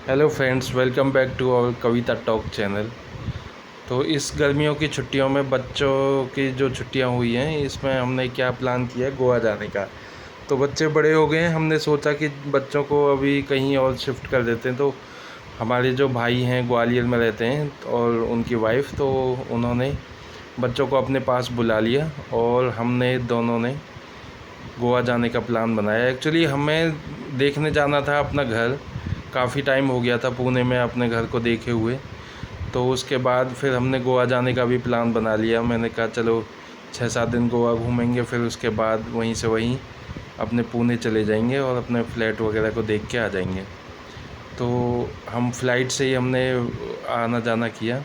Hello friends, welcome back to our Kavita talk channel. तो इस गर्मियों की छुट्टियों में बच्चों की जो छुट्टियां हुई हैं, इसमें हमने क्या प्लान किया गोवा जाने का। तो बच्चे बड़े हो गए हैं, हमने सोचा कि बच्चों को अभी कहीं और शिफ्ट कर देते हैं। तो हमारे जो भाई हैं ग्वालियर में रहते हैं और उनकी वाइफ, तो उन्होंने बच्चों को अपने पास बुला लिया और हमने दोनों ने गोवा जाने का प्लान बनाया। एक्चुअली हमें देखने जाना था अपना घर, काफ़ी टाइम हो गया था पुणे में अपने घर को देखे हुए। तो उसके बाद फिर हमने गोवा जाने का भी प्लान बना लिया। मैंने कहा चलो 6-7 दिन गोवा घूमेंगे, फिर उसके बाद वहीं से वहीं अपने पुणे चले जाएंगे और अपने फ्लैट वगैरह को देख के आ जाएंगे। तो हम फ्लाइट से ही हमने आना जाना किया।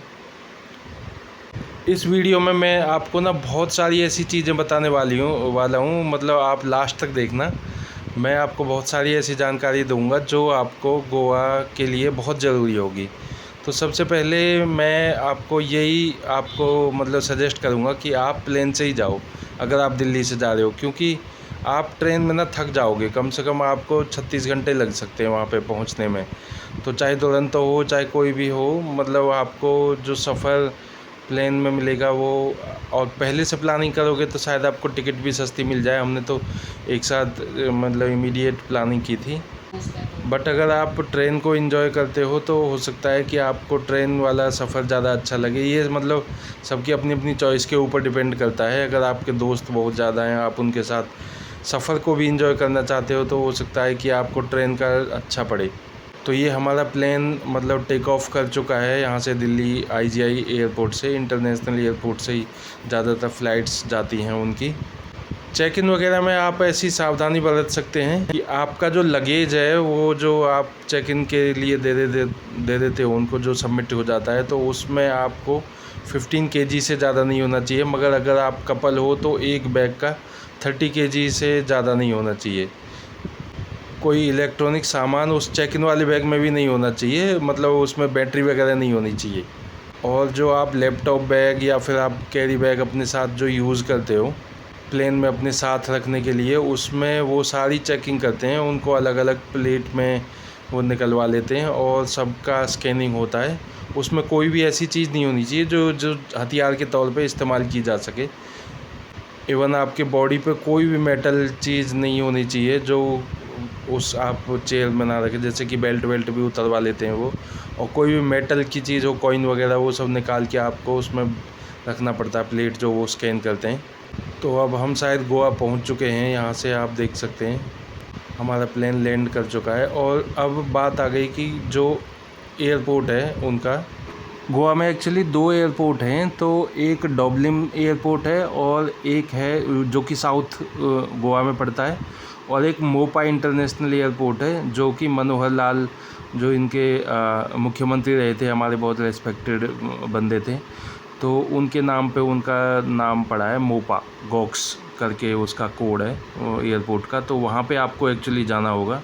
इस वीडियो में मैं आपको ना बहुत सारी ऐसी चीज़ें बताने वाला हूँ, मतलब आप लास्ट तक देखना। मैं आपको बहुत सारी ऐसी जानकारी दूंगा जो आपको गोवा के लिए बहुत ज़रूरी होगी। तो सबसे पहले मैं आपको मतलब सजेस्ट करूंगा कि आप प्लेन से ही जाओ अगर आप दिल्ली से जा रहे हो, क्योंकि आप ट्रेन में ना थक जाओगे। कम से कम आपको 36 घंटे लग सकते हैं वहाँ पे पहुँचने में। तो चाहे दुरंतो हो चाहे कोई भी हो, मतलब आपको जो सफ़र प्लेन में मिलेगा वो, और पहले से प्लानिंग करोगे तो शायद आपको टिकट भी सस्ती मिल जाए। हमने तो एक साथ मतलब इमीडिएट प्लानिंग की थी। बट अगर आप ट्रेन को एंजॉय करते हो तो हो सकता है कि आपको ट्रेन वाला सफ़र ज़्यादा अच्छा लगे। ये मतलब सबकी अपनी अपनी चॉइस के ऊपर डिपेंड करता है। अगर आपके दोस्त बहुत ज़्यादा हैं, आप उनके साथ सफ़र को भी एंजॉय करना चाहते हो, तो हो सकता है कि आपको ट्रेन का अच्छा पड़े। तो ये हमारा प्लेन मतलब टेक ऑफ कर चुका है यहाँ से, दिल्ली IGI एयरपोर्ट से, इंटरनेशनल एयरपोर्ट से ही ज़्यादातर फ़्लाइट्स जाती हैं उनकी। चेक इन वगैरह में आप ऐसी सावधानी बरत सकते हैं कि आपका जो लगेज है वो जो आप चेक इन के लिए दे देते हो उनको, जो सबमिट हो जाता है, तो उसमें आपको 15 kg से ज़्यादा नहीं होना चाहिए। मगर अगर आप कपल हो तो एक बैग का 30 kg से ज़्यादा नहीं होना चाहिए। कोई इलेक्ट्रॉनिक सामान उस चेक इन वाले बैग में भी नहीं होना चाहिए, मतलब उसमें बैटरी वगैरह नहीं होनी चाहिए। और जो आप लैपटॉप बैग या फिर आप कैरी बैग अपने साथ जो यूज़ करते हो प्लेन में अपने साथ रखने के लिए, उसमें वो सारी चेकिंग करते हैं। उनको अलग अलग प्लेट में वो निकलवा लेते हैं और सबका स्कैनिंग होता है। उसमें कोई भी ऐसी चीज़ नहीं होनी चाहिए जो हथियार के तौर पे इस्तेमाल की जा सके। इवन आपके बॉडी पे कोई भी मेटल चीज़ नहीं होनी चाहिए जो उस आप चेयर में ना रखें, जैसे कि बेल्ट भी उतरवा लेते हैं वो। और कोई भी मेटल की चीज़ हो, कॉइन वगैरह, वो सब निकाल के आपको उसमें रखना पड़ता है, प्लेट जो वो स्कैन करते हैं। तो अब हम शायद गोवा पहुंच चुके हैं। यहाँ से आप देख सकते हैं हमारा प्लेन लैंड कर चुका है। और अब बात आ गई कि जो एयरपोर्ट है उनका, गोवा में एक्चुअली 2 एयरपोर्ट हैं। तो एक डॉबलिम एयरपोर्ट है और एक है जो कि साउथ गोवा में पड़ता है, और एक मोपा इंटरनेशनल एयरपोर्ट है जो कि मनोहर लाल, जो इनके मुख्यमंत्री रहे थे, हमारे बहुत रेस्पेक्टेड बंदे थे, तो उनके नाम पे उनका नाम पड़ा है मोपा, गॉक्स करके उसका कोड है एयरपोर्ट का। तो वहाँ पे आपको एक्चुअली जाना होगा।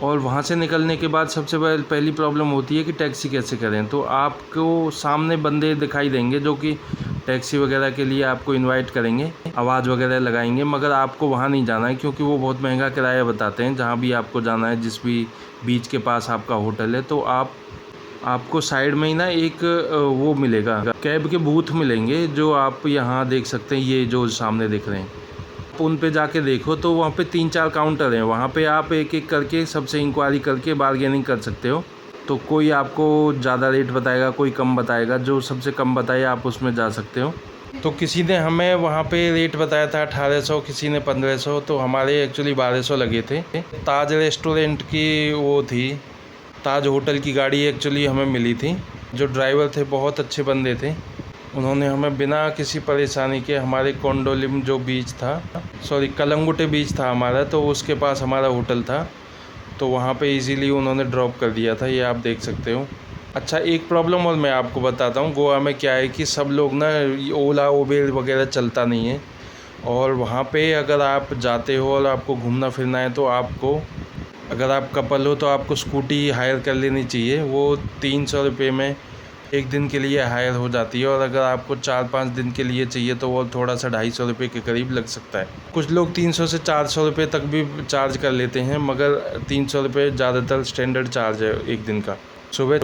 और वहाँ से निकलने के बाद सबसे पहली प्रॉब्लम होती है कि टैक्सी कैसे करें। तो आपको सामने बंदे दिखाई देंगे जो कि टैक्सी वगैरह के लिए आपको इनवाइट करेंगे, आवाज़ वगैरह लगाएंगे, मगर आपको वहाँ नहीं जाना है क्योंकि वो बहुत महंगा किराया बताते हैं। जहाँ भी आपको जाना है, जिस भी बीच के पास आपका होटल है, तो आपको साइड में ही ना एक वो मिलेगा, कैब के बूथ मिलेंगे, जो आप यहाँ देख सकते हैं, ये जो सामने दिख रहे हैं। उन पे जाके देखो तो वहाँ पे 3-4 काउंटर हैं। वहाँ पे आप एक एक करके सबसे इंक्वायरी करके बार्गेनिंग कर सकते हो। तो कोई आपको ज़्यादा रेट बताएगा, कोई कम बताएगा, जो सबसे कम बताए आप उसमें जा सकते हो। तो किसी ने हमें वहाँ पे रेट बताया था 1800, किसी ने 1500, तो हमारे एक्चुअली 1200 लगे थे। ताज रेस्टोरेंट की वो थी, ताज होटल की गाड़ी एक्चुअली हमें मिली थी। जो ड्राइवर थे बहुत अच्छे बंदे थे, उन्होंने हमें बिना किसी परेशानी के हमारे कोंडोलिम जो बीच था, कलंगुटे बीच था हमारा, तो उसके पास हमारा होटल था, तो वहाँ पे इजीली उन्होंने ड्रॉप कर दिया था। ये आप देख सकते हो। अच्छा, एक प्रॉब्लम और मैं आपको बताता हूँ। गोवा में क्या है कि सब लोग ना ओला उबेर वगैरह चलता नहीं है, और वहाँ पे अगर आप जाते हो और आपको घूमना फिरना है, तो आपको, अगर आप कपल हो तो आपको स्कूटी हायर कर लेनी चाहिए। वो 300 रुपये में एक दिन के लिए हायर हो जाती है, और अगर आपको 4-5 दिन के लिए चाहिए तो वो थोड़ा सा 250 रुपये के करीब लग सकता है। कुछ लोग 300 से 400 रुपये तक भी चार्ज कर लेते हैं, मगर 300 रुपये ज़्यादातर स्टैंडर्ड चार्ज है एक दिन का। सुबह